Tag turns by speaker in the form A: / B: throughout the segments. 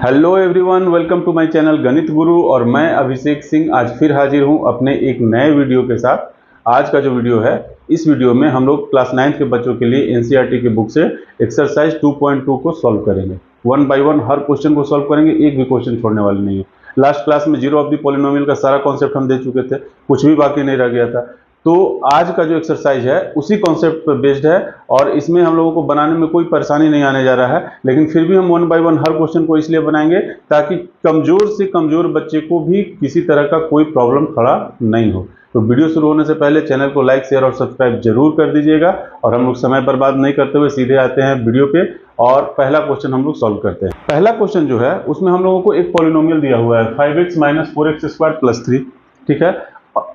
A: Hello everyone, welcome to my channel Ganit Guru. और मैं अभिषेक सिंह आज फिर हाजिर हूं अपने एक नए वीडियो के साथ। आज का जो वीडियो है, इस वीडियो में हम लोग क्लास 9 के बच्चों के लिए एनसीईआरटी की बुक से एक्सरसाइज 2.2 को सॉल्व करेंगे। One by one her question को सॉल्व करेंगे, एक भी क्वेश्चन छोड़ने वाले नहीं है। लास्ट क्लास में जीरो ऑफ द पॉलिनोमियल का सारा कॉन्सेप्ट हम दे चुके थे, कुछ भी बाकी नहीं रह गया था। तो आज का जो एक्सरसाइज है उसी कॉन्सेप्ट पर बेस्ड है और इसमें हम लोगों को बनाने में कोई परेशानी नहीं आने जा रहा है। लेकिन फिर भी हम one by one her question को इसलिए बनाएंगे ताकि कमजोर से कमजोर बच्चे को भी किसी तरह का कोई प्रॉब्लम खड़ा नहीं हो। तो वीडियो शुरू होने से पहले चैनल को लाइक, शेयर और सब्सक्राइब जरूर कर दीजिएगा। और हम लोग समय बर्बाद नहीं करते हुए सीधे आते हैं वीडियो पे और पहला क्वेश्चन हम लोग सॉल्व करते हैं। पहला क्वेश्चन जो है उसमें हम लोगों को एक पॉलिनोमियल दिया हुआ है 5x - 4x² + 3। ठीक है,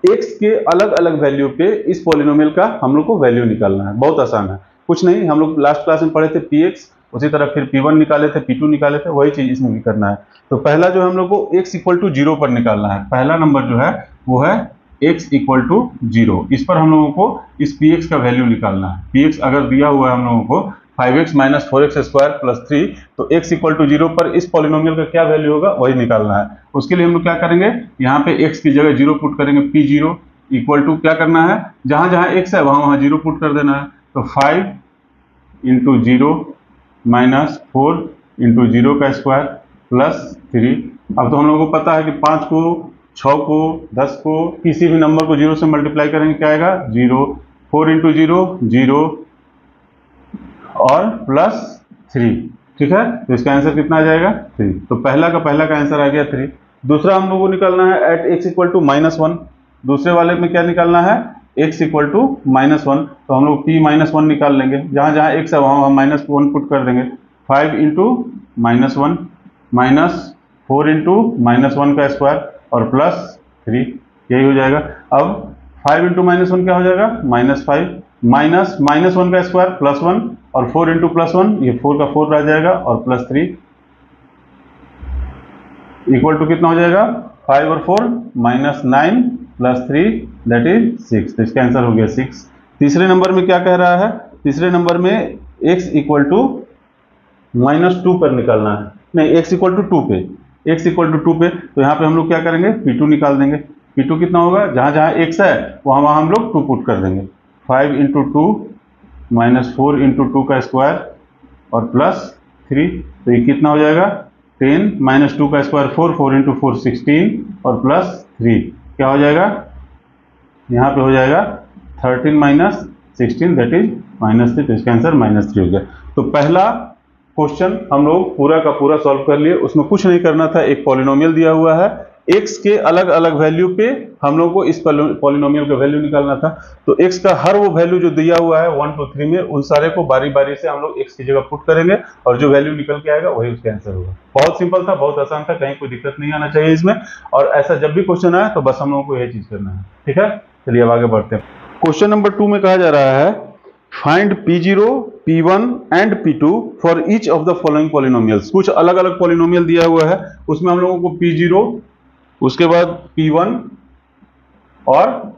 A: x के अलग अलग वैल्यू पे इस पॉलिनोमियल का हम लोग को वैल्यू निकालना है। बहुत आसान है, कुछ नहीं। हम लोग लास्ट क्लास में पढ़े थे px, उसी तरह फिर p1 निकाले थे, p2 निकाले थे, वही चीज इसमें भी करना है। तो पहला जो हम लोग को x = 0 पर निकालना है। पहला नंबर जो है वो है x = 0। इस पर हम लोगों को इस px का वैल्यू निकालना है। px अगर दिया हुआ है हम लोगों को 5x - 4x² + 3, तो x = 0 पर इस पॉलिनोमियल का क्या वैल्यू होगा वही निकालना है। उसके लिए हम लोग क्या करेंगे, यहाँ पे x की जगह 0 पुट करेंगे। p0 = क्या करना है, जहां जहां x है वहां वहां 0 पुट कर देना है। तो 5 × 0 - 4 × 0 का स्क्वायर + 3। अब तो हम लोगों को पता है कि 5 को, 6 को, 10 को, किसी भी नंबर को 0 से मल्टीप्लाई करेंगे क्या आएगा 0। 4 × 0 0 और +3। ठीक है, तो इसका आंसर कितना आ जाएगा 3। तो पहला का आंसर आ गया 3। दूसरा हम लोग को निकालना है एट x = -1। दूसरे वाले में क्या निकालना है, x = -1। तो हम लोग p - 1 निकाल लेंगे। जहां जहां x है वहां हम -1 पुट कर देंगे। 5 × -1 - 4 × -1 का स्क्वायर और +3, यही हो जाएगा। अब 5 × -1 क्या हो जाएगा -5, -1 का स्क्वायर +1 और 4 × +1, ये 4 का 4 रह जाएगा और +3 इक्वल टू कितना हो जाएगा 5 और 4 -9 + 3 दैट इज 6। तो इसका आंसर हो गया 6। तीसरे नंबर में क्या कह रहा है, तीसरे नंबर में x = -2 पर निकालना है। नहीं, x = 2 पे, x = 2 पे। तो यहाँ पे हम लोग क्या करेंगे, p2 निकाल देंगे। p2 कितना होगा, जहां जहां x है वहां वहां हम लोग 2 पुट कर देंगे। 5 × 2 - 4 × 2 का स्क्वायर और +3, तो ये कितना हो जाएगा 10 - 2 का स्क्वायर 4, 4 × 4 16 और +3 क्या हो जाएगा, यहाँ पे हो जाएगा 13 - 16 दैट इज -3। तो इसका आंसर -3 हो गया। तो पहला क्वेश्चन हम लोग पूरा का पूरा सॉल्व कर लिए। उसमें कुछ नहीं करना था, एक पॉलिनोमियल दिया हुआ है, x के अलग अलग वैल्यू पे हम लोग को इस पॉलिनोमियल का वैल्यू निकालना था। तो x का हर वो वैल्यू जो दिया हुआ है 1 2 3 में, उन सारे को बारी बारी से हम लोग x की जगह पुट करेंगे और जो वैल्यू निकल के आएगा वही उसका आंसर होगा। बहुत सिंपल था, बहुत आसान था, कहीं कोई दिक्कत नहीं आना चाहिए इसमें। और ऐसा जब भी क्वेश्चन आए तो बस हम लोगों को यही चीज करना है। ठीक है, चलिए अब आगे बढ़ते हैं। क्वेश्चन नंबर 2 में कहा जा रहा है find p0, p1 and p2 for each of the following polynomials. कुछ अलग अलग पॉलिनोमियल दिया हुआ है, उसमें हम लोगों को p0, उसके बाद p1 और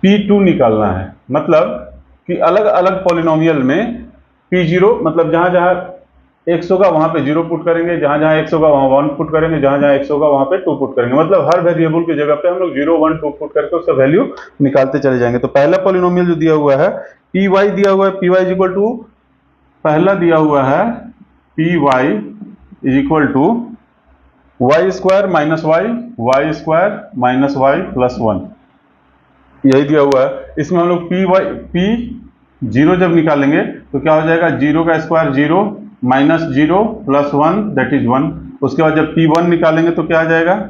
A: p2 निकालना है। मतलब कि अलग अलग पॉलिनोमियल में p0 मतलब जहां जहां x होगा वहां पे 0 पुट करेंगे, जहां जहां x होगा वहां 1 पुट करेंगे, जहां जहां x होगा वहां पे 2 पुट करेंगे। मतलब हर वेरिएबल की जगह पे हम लोग 0 1 2 पुट करके उसका वैल्यू निकालते चले जाएंगे। तो पहला पॉलिनोमियल जो दिया हुआ है py दिया हुआ है, py = पहला दिया हुआ है py = y² - y, y² - y + 1, यही दिया हुआ है। इसमें हम लोग p0 जब निकालेंगे तो क्या हो जाएगा 0 का स्क्वायर 0 -0 + 1 दैट इज 1। उसके बाद जब p1 निकालेंगे तो क्या आ जाएगा,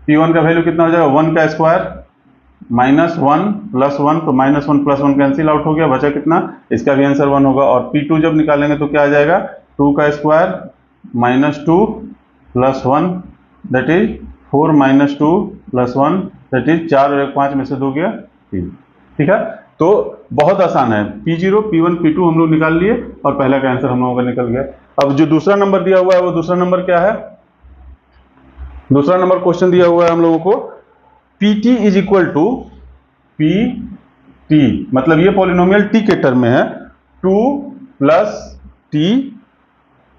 A: p1 का वैल्यू कितना हो जाएगा 1 का स्क्वायर -1 + 1, तो -1 + 1 कैंसिल आउट हो गया, बचा कितना, इसका भी आंसर 1 होगा। और p2 जब निकालेंगे तो क्या आ जाएगा 2 का square -2 + 1 that is 4 - 2 + 1 that is 4 और 1 5 में से 2 गया 3। ठीक है, तो बहुत आसान है। p0 p1 p2 हम लोग निकाल लिए और पहला का आंसर हम लोगों का निकल गया। अब जो दूसरा नंबर दिया हुआ है वो दूसरा नंबर क्या है, दूसरा नंबर क्वेश्चन दिया हुआ है हम लोगों को pt = pt, मतलब ये पॉलिनोमियल t के टर्म में है, 2 + t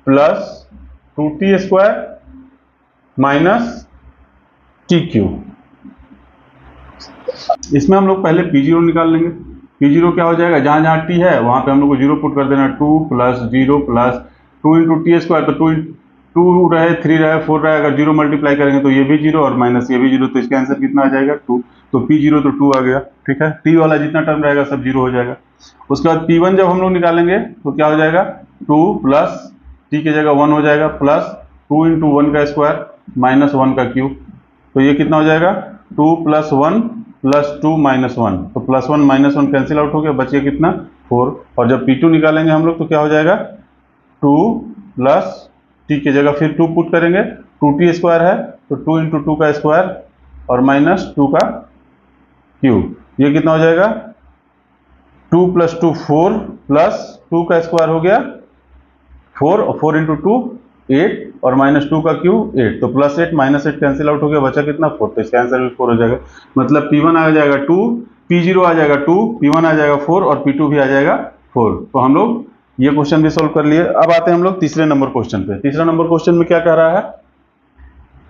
A: + 2t² माइनस TQ। इसमें हम लोग पहले P0 निकाल लेंगे। P0 क्या हो जाएगा, जहां जहां t है वहां पे हम लोग को 0 पुट कर देना, 2 + 0 + 2 × t², तो 2 रहे, 3 रहे, 4 रहे, अगर 0 मल्टीप्लाई करेंगे तो ये भी 0 और माइनस ये भी 0, तो इसका आंसर कितना आ जाएगा 2। तो P0 तो 2 आ गया, ठीक है। t वाला जितना टर्म रहेगा सब 0 हो जाएगा। उसके बाद P1 जब हम लोग निकालेंगे तो क्या हो जाएगा, 2 + t की जगह 1 हो जाएगा, प्लस 2 × 1 का स्क्वायर माइनस 1 का क्यूब, तो ये कितना हो जाएगा 2 + 1 + 2 - 1, तो +1 - 1 कैंसिल आउट हो गया, बचिए कितना 4। और जब P2 निकालेंगे हम लोग तो क्या हो जाएगा 2 + t की जगह फिर 2 पुट करेंगे, 2t² है तो 2 × 2 का स्क्वायर और माइनस 2 का क्यूब, ये कितना हो जाएगा 2 + 2 4 + 2 का स्क्वायर हो गया 4, और 4 × 2 8 और माइनस 2 का क्यूब 8, तो +8 - 8 कैंसिल आउट हो गया, बचा कितना 4, तो इसका आंसर भी 4 हो जाएगा। मतलब P1 आ जाएगा 2, P0 आ जाएगा 2, P1 आ जाएगा 4 और P2 भी आ जाएगा 4। तो हम लोग ये क्वेश्चन भी सोल्व कर लिए। अब आते हैं हम लोग तीसरे नंबर क्वेश्चन पे। तीसरा नंबर क्वेश्चन में क्या कह रहा है,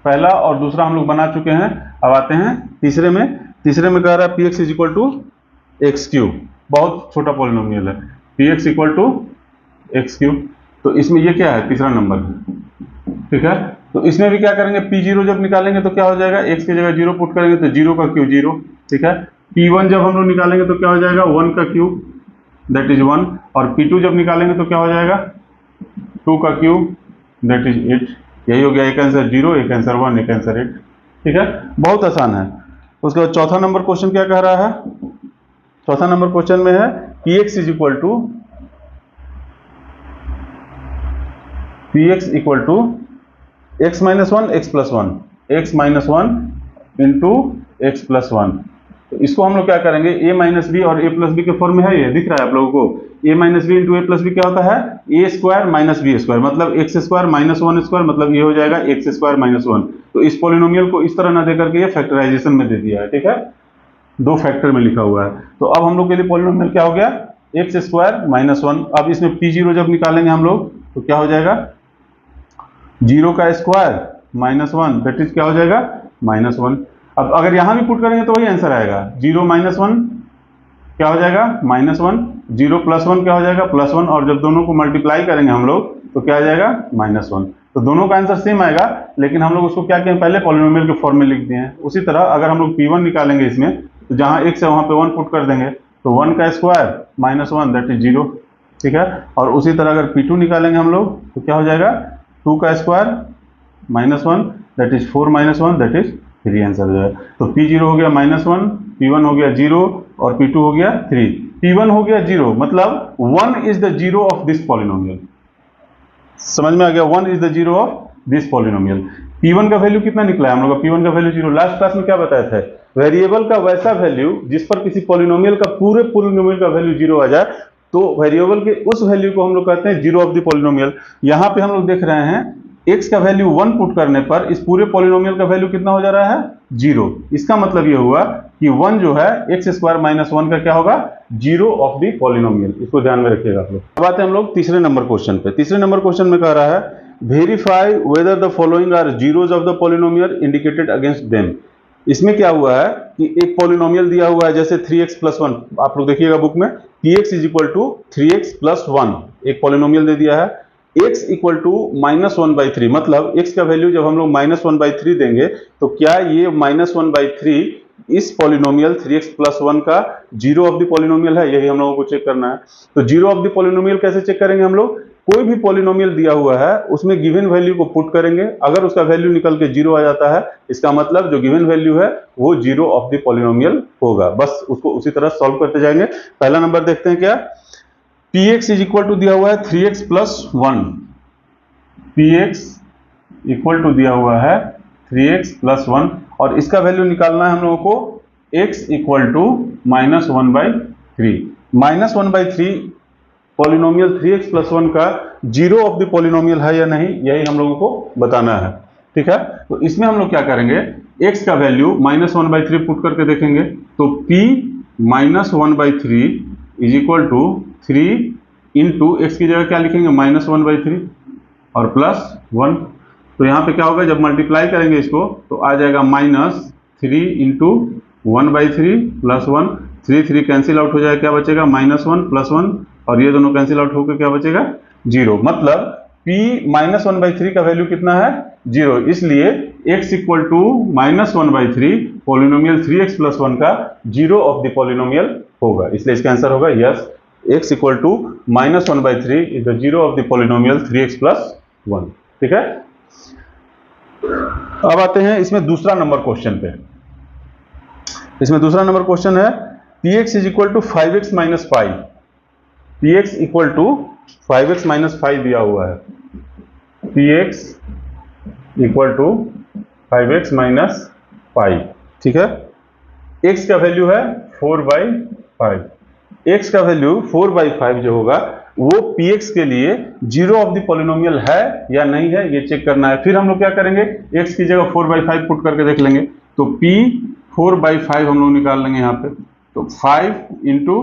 A: पहला और दूसरा हम लोग बना चुके हैं, अब आते हैं तीसरे में। तीसरे में कह रहा है Px = x³, बहुत छोटा पॉलिनोमियल है, Px = x³। तो इसमें ये क्या है, तीसरा नंबर है, ठीक है। तो इसमें भी क्या करेंगे, P0 जब निकालेंगे तो क्या हो जाएगा, x की जगह 0 पुट करेंगे तो 0 का क्यूब 0, ठीक है। P1 जब हम लोग निकालेंगे तो क्या हो जाएगा 1 का क्यूब, दैट इज 1, और P2 जब निकालेंगे तो क्या हो जाएगा 2 का क्यूब, दैट इज 8। यही हो गया, एक आंसर 0, एक आंसर 1, एक आंसर 8, ठीक है, बहुत आसान है। उसके बाद चौथा नंबर क्वेश्चन क्या कह रहा है, चौथा नंबर क्वेश्चन में है Px = x - 1 x + 1, x - 1 × x + 1। तो इसको हम लोग क्या करेंगे, a - b और a + b के फॉर्म में है, ये दिख रहा है आप लोगों को, a - b × a + b क्या होता है, a² - b², मतलब x² - 1² मतलब ये हो जाएगा x² - 1। तो इस पॉलिनोमियल को इस तरह ना दे करके ये फैक्टराइजेशन में दे दिया है, ठीक है, 2 फैक्टर में लिखा हुआ है। तो अब हम लोग के लिए पॉलिनोमियल क्या हो गया, x² - 1। अब इसमें P0 जब निकालेंगे हम लोग तो क्या हो जाएगा 0 का स्क्वायर माइनस 1, दैट इज क्या हो जाएगा -1। अब अगर यहां भी पुट करेंगे तो वही आंसर आएगा, 0 - 1 क्या हो जाएगा -1, 0 + 1 क्या हो जाएगा +1, और जब दोनों को मल्टीप्लाई करेंगे हम लोग तो क्या आ जाएगा -1। तो दोनों का आंसर सेम आएगा, लेकिन हम लोग उसको क्या किए, पहले पॉलिनोमियल के फॉर्म में लिख दिए हैं। उसी तरह अगर हम लोग P1 निकालेंगे इसमें तो जहां x है वहां पे 1 पुट कर देंगे, तो 1 का स्क्वायर -1 दैट इज 0, ठीक है। और उसी तरह अगर P2 निकालेंगे हम लोग तो क्या हो जाएगा 2 का square -1 that is 4 - 1 that is 3, answer हो जाएगा। तो P0 हो गया -1, P1 हो गया 0 और P2 हो गया 3। P1 हो गया 0, मतलब 1 is the 0 of this polynomial, समझ में आ गया, 1 is the 0 of this polynomial. P1 का वैल्यू कितना निकला है हम लोग का, P1 का वैल्यू 0। लास्ट क्लास में क्या बताया था, वेरिएबल का वैसा वैल्यू जिस पर किसी पॉलिनोमियल का पूरे पॉलिनोमियल का वैल्यू 0 आ जाए, तो वेरिएबल के उस वैल्यू को हम लोग कहते हैं 0 ऑफ द पॉलिनोमियल। यहां पे हम लोग देख रहे हैं x का वैल्यू 1 पुट करने पर इस पूरे पॉलिनोमियल का वैल्यू कितना हो जा रहा है 0। इसका मतलब ये हुआ कि 1 जो है x² - 1 का क्या होगा 0 ऑफ द पॉलिनोमियल, इसको ध्यान में रखिएगा आप लोग। अब आते हैं हम लोग तीसरे नंबर क्वेश्चन पे। तीसरे नंबर क्वेश्चन में कह रहा है verify whether the following are zeros of the polynomial indicated against them. इसमें क्या हुआ है कि एक पॉलिनोमियल दिया हुआ है, जैसे 3x + 1, आप लोग देखिएगा बुक में, Px = 3x + 1 एक पॉलिनोमियल दे दिया है, x = -1/3, मतलब x का वैल्यू जब हम लोग -1/3 देंगे तो क्या ये -1/3 इस पॉलिनोमियल 3x + 1 का 0 ऑफ द पॉलिनोमियल है, यही हम लोगों को चेक करना है। तो 0 ऑफ द पॉलिनोमियल कैसे चेक करेंगे हम लोग, कोई भी पॉलिनोमियल दिया हुआ है उसमें गिवन वैल्यू को पुट करेंगे, अगर उसका वैल्यू निकल के 0 आ जाता है इसका मतलब जो गिवन वैल्यू है वो 0 ऑफ द पॉलिनोमियल होगा। बस उसको उसी तरह सॉल्व करते जाएंगे। पहला नंबर देखते हैं क्या, Px = दिया हुआ है 3x + 1, Px = दिया हुआ है 3x + 1 और इसका वैल्यू निकालना है हम लोगों को x = -1/3। -1/3 पॉलिनोमियल 3x + 1 का 0 ऑफ द पॉलिनोमियल है या नहीं, यही हम लोगों को बताना है, ठीक है। तो इसमें हम लोग क्या करेंगे, x का वैल्यू -1/3 पुट करके देखेंगे, तो P -1/3 = 3 × x की जगह क्या लिखेंगे -1/3, और +1। तो यहाँ पे क्या होगा, जब मल्टीप्लाई करेंगे इसको तो आ जाएगा -3 इंटू 1/3 +1। 3 कैंसिल आउट हो जाएगा, क्या बचेगा -1 +1, और ये दोनों कैंसिल आउट होकर क्या बचेगा 0। मतलब p -1/3 का वैल्यू कितना है 0, इसलिए x equal to -1/3 polynomial 3x + 1 का 0 ऑफ द पॉलिनोमियल होगा, इसलिए इसका आंसर होगा yes, x equal to -1/3 is the 0 of the polynomial 3x + 1। ठीक है, अब आते हैं इसमें दूसरा नंबर क्वेश्चन पे। इसमें दूसरा नंबर क्वेश्चन है px is equal to 5x - 5। px equal to 5x - 5 दिया हुआ है, px इक्वल टू 5x - 5। ठीक है, x का वैल्यू है 4/5। x का वैल्यू 4/5 जो होगा वो px के लिए 0 ऑफ द पॉलिनोमियल है या नहीं है, ये चेक करना है। फिर हम लोग क्या करेंगे, x की जगह 4/5 पुट करके देख लेंगे। तो p 4/5 हम लोग निकाल लेंगे यहाँ पे, तो 5 इंटू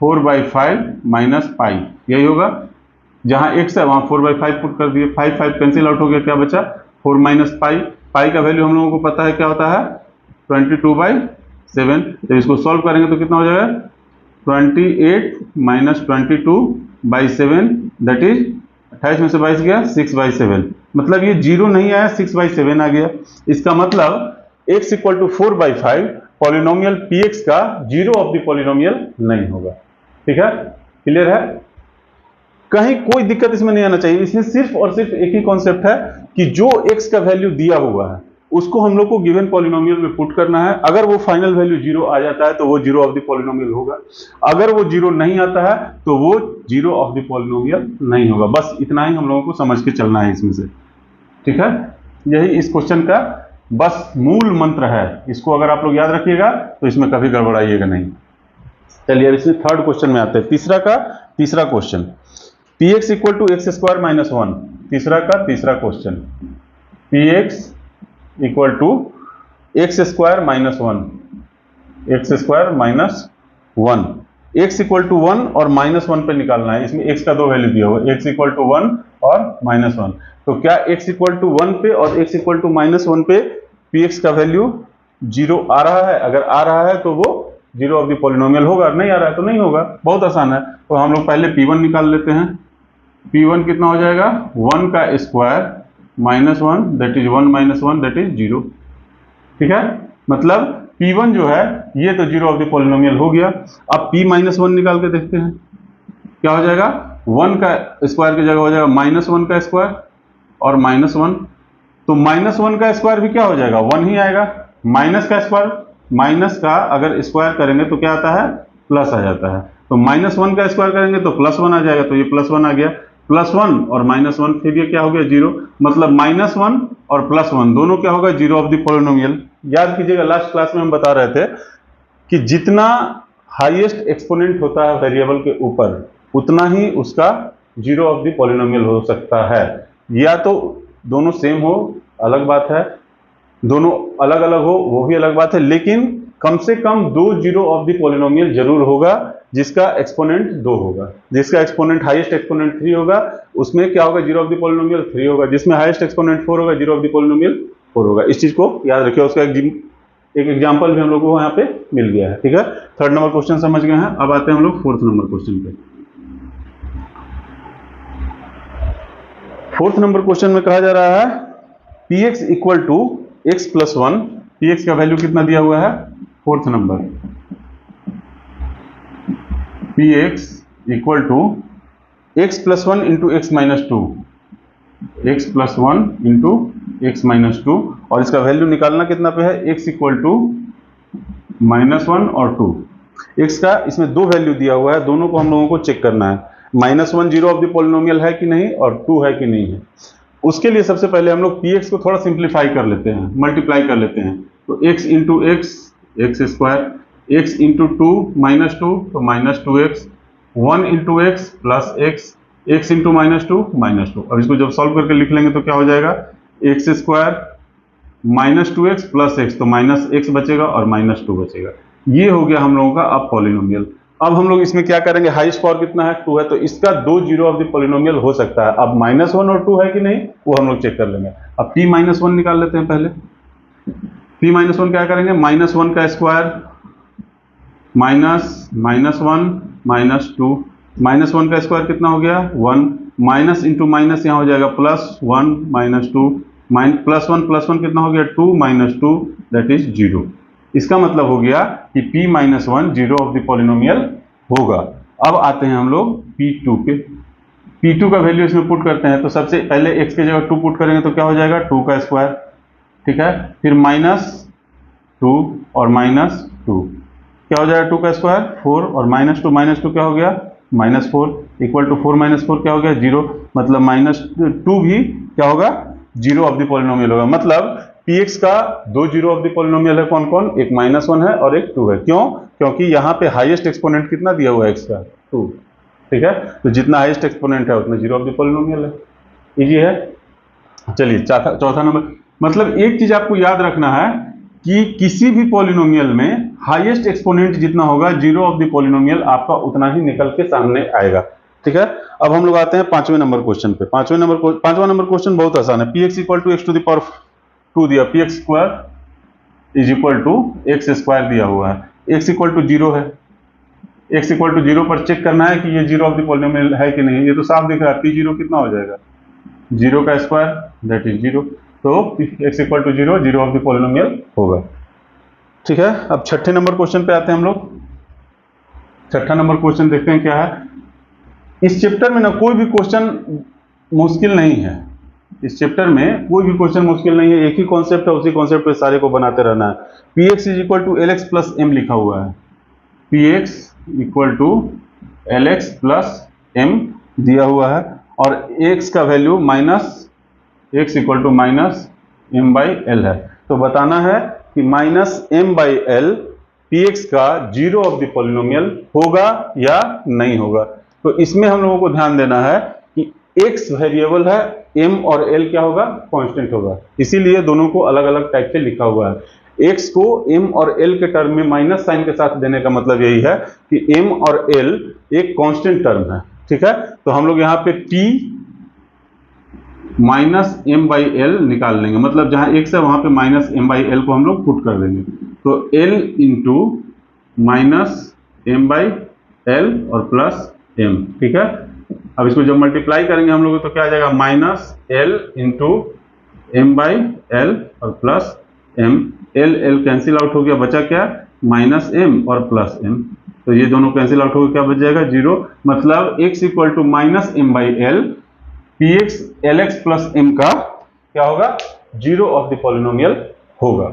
A: 4/5 - पाई, यही होगा। जहां x है वहां 4/5 पुट कर दिए, 5 कैंसिल आउट हो गया, क्या बचा 4 - पाई। पाई का वैल्यू हम लोगों को पता है क्या होता है 22/7। जब इसको सॉल्व करेंगे तो कितना हो जाएगा 28 - 22/7, दैट इज 28 में से 22 गया 6/7। मतलब ये 0 नहीं आया, 6/7 आ गया। इसका मतलब x equal to 4/5 polynomial px का 0 ऑफ द पॉलिनोमियल नहीं होगा। ठीक है, क्लियर है, कहीं कोई दिक्कत इसमें नहीं आना चाहिए। इसमें सिर्फ और सिर्फ एक ही कॉन्सेप्ट है कि जो x का वैल्यू दिया हुआ है उसको हम लोग को गिवन पॉलिनोमियल में पुट करना है। अगर वो फाइनल वैल्यू 0 आ जाता है तो वो 0 ऑफ द पॉलिनोमियल होगा, अगर वो 0 नहीं आता है तो वो 0 ऑफ द पॉलिनोमियल नहीं होगा। बस इतना ही हम लोगों को समझ के चलना है इसमें से। ठीक है, यही इस क्वेश्चन का बस मूल मंत्र है। इसको अगर आप लोग याद रखिएगा तो इसमें कभी गड़बड़ाइएगा नहीं। चलिए अब इसमें थर्ड क्वेश्चन में आते हैं। तीसरा question px equal to x² - 1। तीसरा question px equal to x² - 1, x² - 1, x equal to 1 और -1 पे निकालना है। इसमें x का दो वैल्यू दिया हुआ है, x इक्वल टू 1 और -1। तो क्या x इक्वल टू 1 पे और x इक्वल टू -1 पे px का वैल्यू 0 आ रहा है? अगर आ रहा है तो वो 0 ऑफ द पॉलिनोमियल होगा, नहीं आ रहा है तो नहीं होगा। बहुत आसान है। तो हम लोग पहले p1 निकाल लेते हैं। p1 कितना हो जाएगा 1 का square -1, that is 1 - 1, that is 0। ठीक है, मतलब p1 जो है ये तो 0 ऑफ द पॉलिनोमियल हो गया। अब p - 1 निकाल के देखते हैं क्या हो जाएगा। 1 का स्क्वायर की जगह हो जाएगा -1 का स्क्वायर और -1। तो -1 का स्क्वायर भी क्या हो जाएगा 1 ही आएगा। माइनस का स्क्वायर, माइनस का अगर स्क्वायर करेंगे तो क्या आता है प्लस आ जाता है। तो -1 का स्क्वायर करेंगे तो +1 आ जाएगा। तो ये +1 आ गया, +1 और -1, फिर ये क्या हो गया 0। मतलब -1 और +1 दोनों क्या होगा 0 ऑफ द पॉलिनोमियल। याद कीजिएगा लास्ट क्लास में हम बता रहे थे कि जितना हाईएस्ट एक्सपोनेंट होता है वेरिएबल के ऊपर उतना ही उसका 0 ऑफ द पॉलिनोमियल हो सकता है। या तो दोनों सेम हो अलग बात है, दोनों अलग अलग हो वो भी अलग बात है, लेकिन कम से कम 2 0 ऑफ द पॉलिनोमियल जरूर होगा जिसका एक्सपोनेंट 2 होगा। जिसका एक्सपोनेंट हाईएस्ट एक्सपोनेंट 3 होगा उसमें क्या होगा 0 ऑफ द पॉलिनोमियल 3 होगा। जिसमें हाईएस्ट एक्सपोनेंट 4 होगा 0 ऑफ द पॉलिनोमियल 4 होगा। इस चीज को याद रखिए। उसका एक एग्जांपल भी हम लोग को यहाँ पे मिल गया है। ठीक है, थर्ड नंबर क्वेश्चन समझ गए हैं। अब आते हैं हम लोग फोर्थ नंबर क्वेश्चन पे। फोर्थ नंबर क्वेश्चन में कहा जा रहा है px equal to x + 1। px का वैल्यू कितना दिया हुआ है fourth number, px equal to x + 1 into x - 2, x + 1 into x - 2, और इसका वैल्यू निकालना कितना पे है x इक्वल टू -1 और 2। x का इसमें दो वैल्यू दिया हुआ है, दोनों को हम लोगों को चेक करना है। -1 0 ऑफ द पॉलिनोमियल है कि नहीं और 2 है कि नहीं है। उसके लिए सबसे पहले हम लोग px को थोड़ा सिंप्लीफाई कर लेते हैं, मल्टीप्लाई कर लेते हैं। तो x into x, x², x into 2 -2 तो -2x, 1 into x plus x, x into -2 -2। अब इसको जब सॉल्व करके लिख लेंगे तो क्या हो जाएगा x² -2x प्लस x, तो -x बचेगा और -2 बचेगा। ये हो गया हम लोगों का अब पॉलिनोमियल। अब हम लोग इसमें क्या करेंगे, हाईएस्ट पावर कितना है, 2 है, तो इसका 2 जीरो ऑफ द पॉलिनोमियल हो सकता है। अब -1 और 2 है कि नहीं वो हम लोग चेक कर लेंगे। अब p-1 निकाल लेते हैं पहले। p-1 क्या करेंगे, -1 का स्क्वायर माइनस -1 -2 -1 का स्क्वायर कितना हो गया 1, माइनस इंटू माइनस यहाँ हो जाएगा +1 -2 +1 कितना हो गया 2 -2 दैट इज 0। इसका मतलब हो गया कि p-1 zero of the polynomial होगा। अब आते हैं हम लोग p2 पे। p2 का वैल्यू इसमें पुट करते हैं, तो सबसे पहले x की जगह 2 पुट करेंगे तो क्या हो जाएगा 2 का स्क्वायर, ठीक है, फिर -2 और -2 क्या हो जाएगा 2 का स्क्वायर 4 और -2 क्या हो गया -4 इक्वल टू 4 -4 क्या हो गया 0, मतलब -2 भी क्या होगा जीरो ऑफ द पॉलिनोमियल होगा। मतलब px का 2 जीरो ऑफ द पॉलिनोमियल है कौन कौन, एक -1 है और एक 2 है। क्यों, क्योंकि यहाँ पे हाईएस्ट एक्सपोनेंट कितना दिया हुआ है x का 2, ठीक है, तो जितना हाईएस्ट एक्सपोनेंट है उतना जीरो ऑफ द पॉलिनोमियल है। इजी है। चलिए चौथा नंबर, मतलब एक चीज आपको याद रखना है कि किसी भी पॉलिनोमियल में हाईएस्ट एक्सपोनेंट जितना होगा जीरो ऑफ द पॉलिनोमियल आपका उतना ही निकल के सामने आएगा, ठीक है। अब हम लोग आते हैं 5वें नंबर क्वेश्चन पे। 5वां नंबर क्वेश्चन बहुत आसान है। px equal to x to the power 2 दिया, px square is equal to x square दिया हुआ है, x इक्वल टू 0 है, x इक्वल टू 0 पर चेक करना है कि ये जीरो ऑफ द पॉलिनोमियल है कि नहीं। ये तो साफ दिख रहा है, p0 कितना हो जाएगा 0 का स्क्वायर दैट इज 0, तो x equal to 0 zero of the polynomial होगा, ठीक है। अब छठे नंबर क्वेश्चन पे आते हैं हम लोग। छठा नंबर क्वेश्चन देखते हैं क्या है। इस चैप्टर में ना कोई भी क्वेश्चन मुश्किल नहीं है, इस चैप्टर में कोई भी क्वेश्चन मुश्किल नहीं है, एक ही कॉन्सेप्ट है, उसी कॉन्सेप्ट पे सारे को बनाते रहना है। px is equal to lx plus m लिखा हुआ है, px equal to lx plus m दिया हुआ है और x का value x equal to -m/l है। तो बताना है कि -m/l px का जीरो ऑफ द पॉलिनोमियल होगा या नहीं होगा। तो इसमें हम लोगों को ध्यान देना है कि x वेरिएबल है, m और l क्या होगा कांस्टेंट होगा, इसीलिए दोनों को अलग अलग टाइप से लिखा हुआ है। x को m और l के टर्म में माइनस साइन के साथ देने का मतलब यही है कि m और l एक कांस्टेंट टर्म है, ठीक है। तो हम लोग यहाँ पे p -m/l निकाल लेंगे, मतलब जहां x है वहां पे -m/l को हम लोग पुट कर देंगे, तो l इंटू -m/l और प्लस m, ठीक है। अब इसको जब मल्टीप्लाई करेंगे हम लोग तो क्या आ जाएगा -l इंटू m/l और plus m, l cancel out हो गया, बचा क्या -m और प्लस m, तो ये दोनों कैंसिल आउट हो गया, क्या बच जाएगा 0, मतलब x equal to -m/l px lx plus m का क्या होगा जीरो ऑफ द पॉलिनोमियल होगा,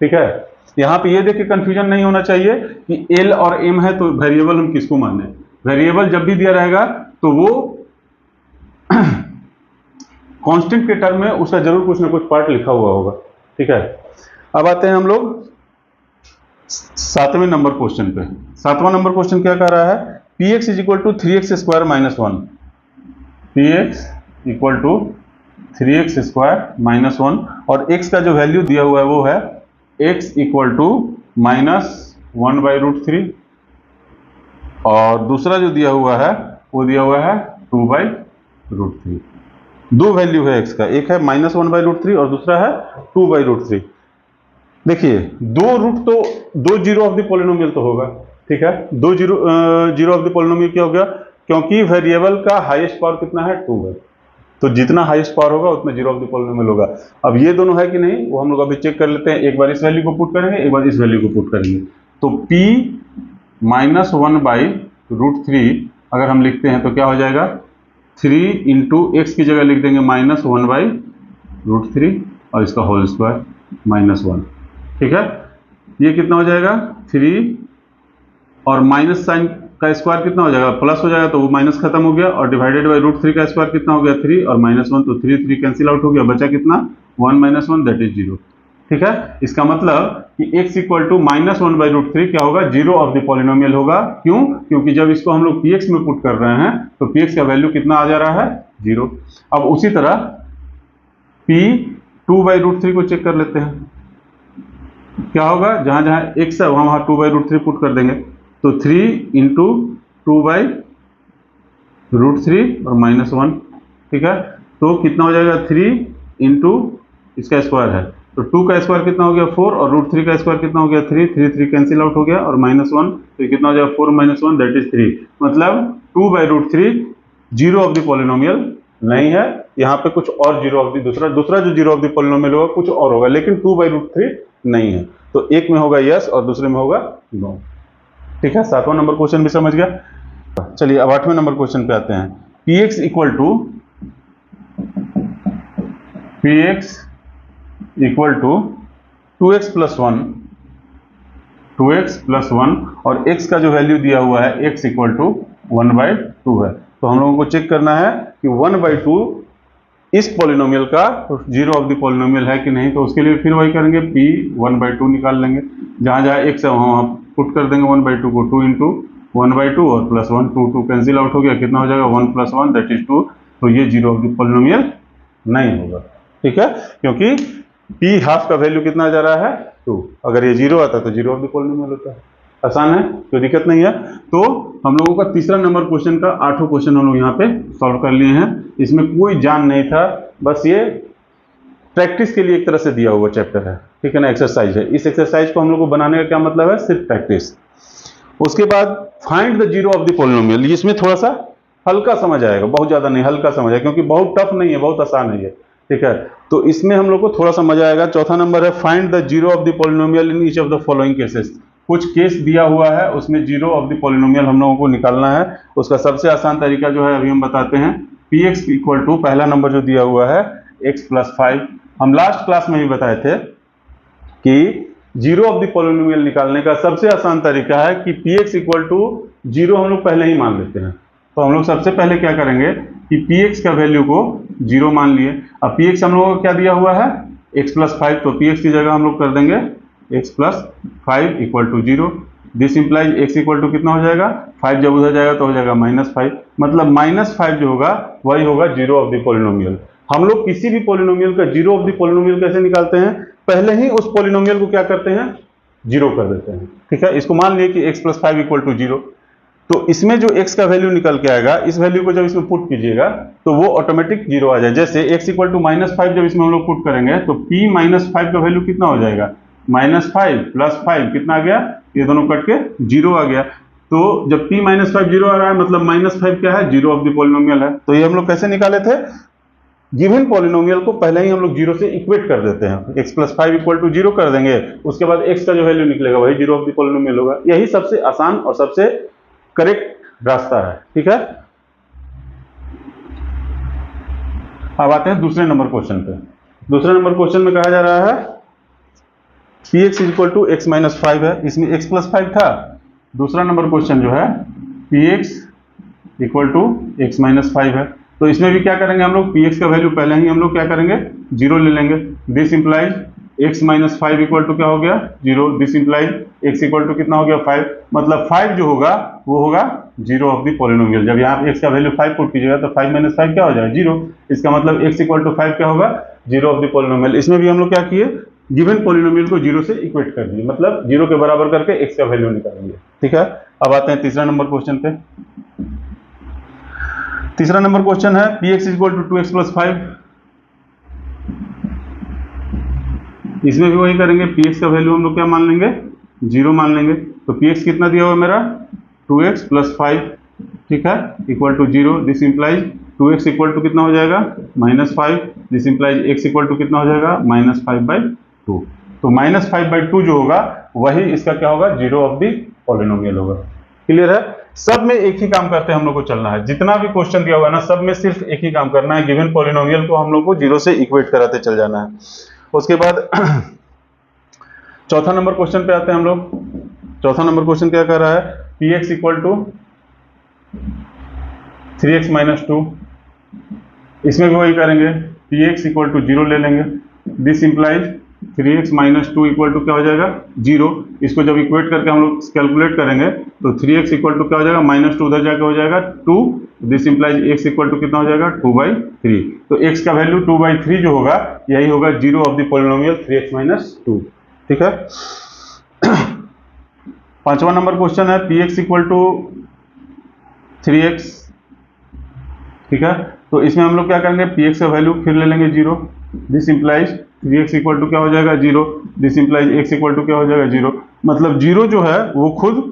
A: ठीक है। यहाँ पे ये देख के कंफ्यूजन नहीं होना चाहिए कि l और m है तो वेरिएबल हम किसको माने। वेरिएबल जब भी दिया रहेगा तो वो कांस्टेंट के टर्म में उसका जरूर कुछ ना कुछ पार्ट लिखा हुआ होगा, ठीक है। अब आते हैं हम लोग 7वें नंबर क्वेश्चन पे। 7वां नंबर क्वेश्चन क्या कह रहा है, px is equal to 3x square -1, px equal to 3x square -1 और x का जो वैल्यू दिया हुआ है वो है x इक्वल टू -1/√3 और दूसरा जो दिया हुआ है वो दिया हुआ है 2/√3। दो वैल्यू है x का, एक है -1/√3 और दूसरा है 2/√3। देखिए दो रूट तो दो जीरो ऑफ द पॉलिनोमियल तो होगा, ठीक है, दो जीरो ऑफ द पॉलिनोमियल क्या हो गया, क्योंकि वेरिएबल का हाईएस्ट पावर कितना है 2 है, तो जितना हाईएस्ट पावर होगा उतना जीरो ऑफ द पॉलिनोमियल होगा। अब ये दोनों है कि नहीं वो हम लोग अभी चेक कर लेते हैं। एक बार इस वैल्यू को पुट करेंगे, एक बार इस वैल्यू को पुट करेंगे, तो p -1/√3 अगर हम लिखते हैं तो क्या हो जाएगा 3 इंटू एक्स की जगह लिख देंगे -1/√3 और इसका होल स्क्वायर -1, ठीक है। ये कितना हो जाएगा 3 और माइनस साइन का स्क्वायर कितना हो जाएगा प्लस हो जाएगा, तो वो माइनस खत्म हो गया और डिवाइडेड बाय √3 का स्क्वायर कितना हो गया 3 और -1, तो 3 कैंसिल आउट हो गया, बचा कितना 1 - 1 दैट इज 0, ठीक है। इसका मतलब कि x इक्वल टू -1/√3 क्या होगा जीरो ऑफ द पॉलिनोमियल होगा। क्यों, क्योंकि जब इसको हम लोग px में पुट कर रहे हैं तो px का वैल्यू कितना आ जा रहा है 0। अब उसी तरह p 2/√3 को चेक कर लेते हैं, क्या होगा जहां जहां x है वहां 2/√3 पुट कर देंगे, तो 3 इंटू 2/√3 और -1, ठीक है। तो कितना हो जाएगा 3 इंटू इसका स्क्वायर है, तो 2 का स्क्वायर कितना हो गया 4 और √3 का स्क्वायर कितना हो गया 3, 3 कैंसिल आउट हो गया और -1, तो कितना हो जाएगा 4 - 1 दैट इज 3। मतलब 2/√3 जीरो ऑफ द पॉलिनोमियल नहीं है, यहाँ पे कुछ और जीरो ऑफ द दूसरा जो जीरो ऑफ द पॉलिनोमियल होगा कुछ और होगा, लेकिन 2/√3 नहीं है। तो एक में होगा यस और दूसरे में होगा नो, ठीक है। 7वां नंबर क्वेश्चन भी समझ गया। चलिए अब 8वें नंबर क्वेश्चन पे आते हैं। px equal to 2x plus 1 और x का जो वैल्यू दिया हुआ है x इक्वल टू 1/2 है। तो हम लोगों को चेक करना है कि 1/2 इस पॉलिनोमियल का जीरो ऑफ द पॉलिनोमियल है कि नहीं। तो उसके लिए फिर वही करेंगे, p 1/2 निकाल लेंगे, जहां जहां x है वहां पुट कर देंगे 1/2 को, 2 इंटू 1/2 और प्लस 1, 2 कैंसिल आउट हो गया, कितना हो जाएगा 1 + 1 दैट इज 2। तो ये जीरो ऑफ द पॉलिनोमियल नहीं होगा, ठीक है, क्योंकि p हाफ का वैल्यू कितना जा रहा है 2। अगर ये जीरो आता तो जीरो ऑफ द पॉलिनोमियल होता है। आसान है, कोई दिक्कत नहीं है। तो हम लोगों का तीसरा नंबर क्वेश्चन का 8वां क्वेश्चन हम लोग यहाँ पे सॉल्व कर लिए हैं। इसमें कोई जान नहीं था, बस ये प्रैक्टिस के लिए एक तरह से दिया हुआ चैप्टर है, ठीक है ना, एक्सरसाइज है। इस एक्सरसाइज को हम लोग को बनाने का क्या मतलब है, सिर्फ प्रैक्टिस। उसके बाद find the zero of the polynomial, इसमें थोड़ा सा हल्का समझ आएगा, बहुत ज्यादा नहीं, हल्का समझ आएगा, क्योंकि बहुत टफ नहीं है, बहुत आसान है ये, ठीक है। तो इसमें हम लोग को थोड़ा सा मजा आएगा। चौथा नंबर है find the zero of the polynomial in each of the following cases. कुछ केस दिया हुआ है, उसमें जीरो ऑफ द पॉलिनोमियल हम लोगों को निकालना है। उसका सबसे आसान तरीका जो है अभी हम बताते हैं। px इक्वल टू, पहला नंबर जो दिया हुआ है x + 5, हम लास्ट क्लास में ही बताए थे कि जीरो ऑफ द पॉलिनोमियल निकालने का सबसे आसान तरीका है कि px इक्वल टू जीरो हम लोग पहले ही मान लेते हैं। तो हम लोग सबसे पहले क्या करेंगे कि px का वैल्यू को जीरो मान लिए। अब px हम लोगों को क्या दिया हुआ है x + 5, तो px की जगह हम लोग कर देंगे x + 5 equal to 0। This implies x equal to कितना हो जाएगा 5, जब उधर जाएगा तो हो जाएगा -5, मतलब -5 जो होगा वही होगा जीरो ऑफ द पॉलिनोमियल। हम लोग किसी भी पॉलिनोमियल का जीरो ऑफ द पॉलिनोमियल कैसे निकालते हैं, पहले ही उस पॉलिनोमियल को क्या करते हैं, जीरो कर देते हैं, ठीक है। इसको मान लिए कि x + 5 इक्वल टू 0, तो इसमें जो x का वैल्यू निकल के आएगा, इस वैल्यू को जब इसमें पुट कीजिएगा तो वो ऑटोमेटिक जीरो आ जाए। जैसे x इक्वल टू -5 जब इसमें हम लोग पुट करेंगे तो p - 5 का वैल्यू कितना हो जाएगा, -5 + 5 कितना आ गया, ये दोनों कट के जीरो आ गया। तो जब p - 5 जीरो आ रहा है, मतलब -5 क्या है, जीरो ऑफ द पॉलिनोमियल है। तो ये हम लोग कैसे निकाले थे, गिवन पॉलिनोमियल को पहले ही हम लोग जीरो से इक्वेट कर देते हैं। x + 5 इक्वल टू 0 कर देंगे, उसके बाद x का जो वैल्यू निकलेगा वही जीरो ऑफ द पॉलिनोमियल होगा। यही सबसे आसान और सबसे करेक्ट रास्ता है, ठीक है। अब आते हैं दूसरे नंबर क्वेश्चन पे। दूसरे नंबर क्वेश्चन में कहा जा रहा है px इक्वल टू x - 5 है, इसमें x + 5 था। दूसरा नंबर क्वेश्चन जो है px इक्वल टू x - 5 है, तो इसमें भी क्या करेंगे हम लोग, px का वैल्यू पहले ही हम लोग क्या करेंगे, जीरो ले लेंगे। This implies x - 5 equal to क्या हो गया, zero. This implies x equal to कितना हो गया 5, मतलब 5 जो होगा वो होगा जीरो ऑफ द पॉलिनोमियल। जब यहाँ x का वैल्यू 5 पुट कीजिएगा तो 5 - 5 क्या हो जाएगा, जीरो। इसका मतलब x इक्वल टू 5 क्या होगा, जीरो ऑफ द पॉलिनोमियल। इसमें भी हम लोग क्या किए, गिवन पॉलिनोमियल को जीरो से इक्वेट कर दिए, मतलब जीरो के बराबर करके x का वैल्यू निकाल लिए, ठीक है। अब आते हैं तीसरा नंबर क्वेश्चन पे। तीसरा नंबर क्वेश्चन है px इक्वल टू 2x + 5। इसमें भी वही करेंगे, px का वैल्यू हम लोग क्या मान लेंगे, जीरो मान लेंगे। तो px कितना दिया हुआ मेरा 2x + 5, ठीक है, equal to 0। This implies 2x equal to कितना हो जाएगा -5। This implies x equal to कितना हो जाएगा -5/2। तो -5/2 जो होगा वही इसका क्या होगा, जीरो ऑफ द पॉलिनोमियल होगा। क्लियर है। सब में एक ही काम करते हैं हम लोग को चलना है, जितना भी क्वेश्चन दिया हुआ है ना सब में सिर्फ एक ही काम करना है, गिवन पॉलिनोमियल को हम लोग को जीरो से इक्वेट कराते चल जाना है। उसके बाद चौथा नंबर क्वेश्चन पे आते हैं हम लोग। चौथा नंबर क्वेश्चन क्या कर रहा है, px इक्वल टू 3x - 2। इसमें भी वही करेंगे, px इक्वल टू 0 ले लेंगे। This implies 3x - 2 equal to क्या हो जाएगा, 0। इसको जब इक्वेट करके हम लोग कैलकुलेट करेंगे तो 3x इक्वल टू क्या हो जाएगा, -2 उधर जाके हो जाएगा 2। This implies x equal to कितना हो जाएगा 2/3। तो x का वैल्यू 2/3 जो होगा यही होगा zero of the polynomial 3x - 2, ठीक है। 5वां नंबर क्वेश्चन है P X equal to 3x, ठीक है। तो इसमें हम लोग क्या करेंगे, पी एक्स का वैल्यू फिर ले लेंगे 0, this implies 3x equal to क्या हो जाएगा 0, this implies x equal to क्या हो जाएगा 0, मतलब 0 जो है वो खुद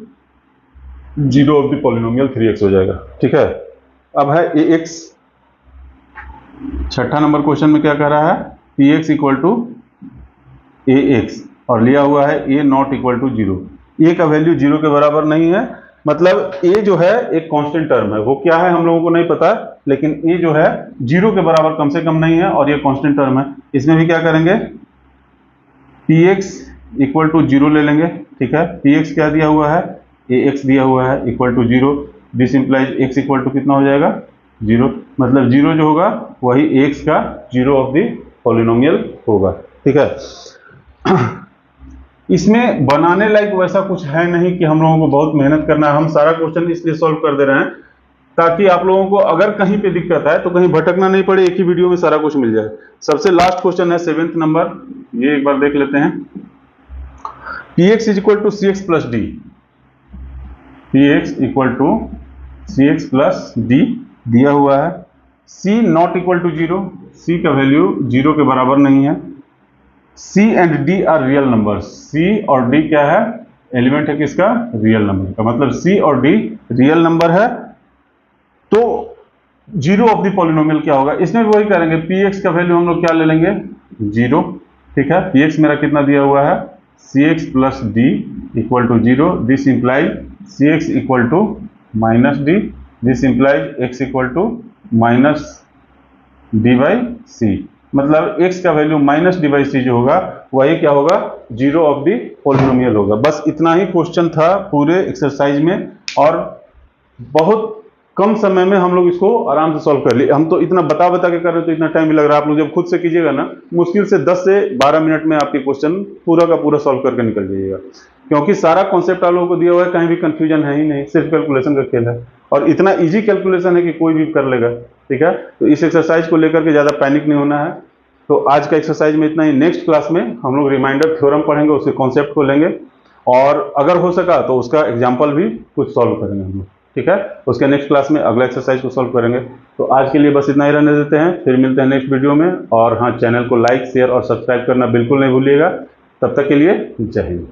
A: 0 ऑफ द पॉलिनोमियल 3x हो जाएगा, ठीक है। अब है ax, 6ठा नंबर क्वेश्चन में क्या कह रहा है, px इक्वल टू ax और लिया हुआ है a not equal to 0। a का वैल्यू 0 के बराबर नहीं है, मतलब a जो है एक कांस्टेंट टर्म है, वो क्या है हम लोगों को नहीं पता, लेकिन a जो है 0 के बराबर कम से कम नहीं है और ये कांस्टेंट टर्म है। इसमें भी क्या करेंगे, px इक्वल टू 0 ले लेंगे, ठीक है। px क्या दिया हुआ है, ax दिया हुआ है equal to 0, this implies x equal to कितना हो जाएगा 0, मतलब 0 जो होगा वही x का 0 ऑफ द पॉलिनोमियल होगा, ठीक है। इसमें बनाने लायक वैसा कुछ है नहीं कि हम लोगों को बहुत मेहनत करना है, हम सारा क्वेश्चन इसलिए सॉल्व कर दे रहे हैं ताकि आप लोगों को अगर कहीं पे दिक्कत है तो कहीं भटकना नहीं पड़े, एक ही वीडियो में सारा कुछ मिल जाए। सबसे लास्ट क्वेश्चन है 7th नंबर, ये एक बार देख लेते हैं। px is equal to cx plus D, px equal to cx plus D दिया हुआ है, c not equal to 0, c का वैल्यू 0 के बराबर नहीं है, c and d are real number, c और d क्या है, एलिमेंट है किसका, रियल नंबर का, मतलब c और d रियल नंबर है, तो 0 ऑफ द पॉलिनोमियल क्या होगा, इसमें भी वही करेंगे, px का वैल्यू हम लोग क्या ले लेंगे 0, ठीक है। px मेरा कितना दिया हुआ है, cx plus D equal to 0, this implies cx equal to minus D, this implies x equal to minus D by C, मतलब x का value minus D by C जो होगा वही क्या होगा 0 ऑफ द पॉलिनोमियल होगा। बस इतना ही क्वेश्चन था पूरे एक्सरसाइज में और बहुत कम समय में हम लोग इसको आराम से सॉल्व कर लिए। हम तो इतना बता के कर रहे तो इतना टाइम भी लग रहा है, आप लोग जब खुद से कीजिएगा ना मुश्किल से 10 से 12 मिनट में आपके क्वेश्चन पूरा का पूरा सॉल्व करके निकल जाइएगा, क्योंकि सारा कॉन्सेप्ट आप लोगों को दिया हुआ है, कहीं भी कंफ्यूजन है ही नहीं, सिर्फ कैलकुलेशन का खेल है और इतना इजी कैलकुलेशन है कि कोई भी कर लेगा, ठीक है। तो इस एक्सरसाइज को लेकर के ज़्यादा पैनिक नहीं होना है। तो आज का एक्सरसाइज में इतना ही, नेक्स्ट क्लास में हम लोग रिमाइंडर थ्योरम पढ़ेंगे, उसके कॉन्सेप्ट को लेंगे और अगर हो सका तो उसका एग्जाम्पल भी कुछ सॉल्व करेंगे हम लोग, ठीक है। उसके नेक्स्ट क्लास में अगला एक्सरसाइज को सॉल्व करेंगे। तो आज के लिए बस इतना ही रहने देते हैं, फिर मिलते हैं नेक्स्ट वीडियो में। और हाँ, चैनल को लाइक शेयर और सब्सक्राइब करना बिल्कुल नहीं भूलिएगा। तब तक के लिए जय हिंद।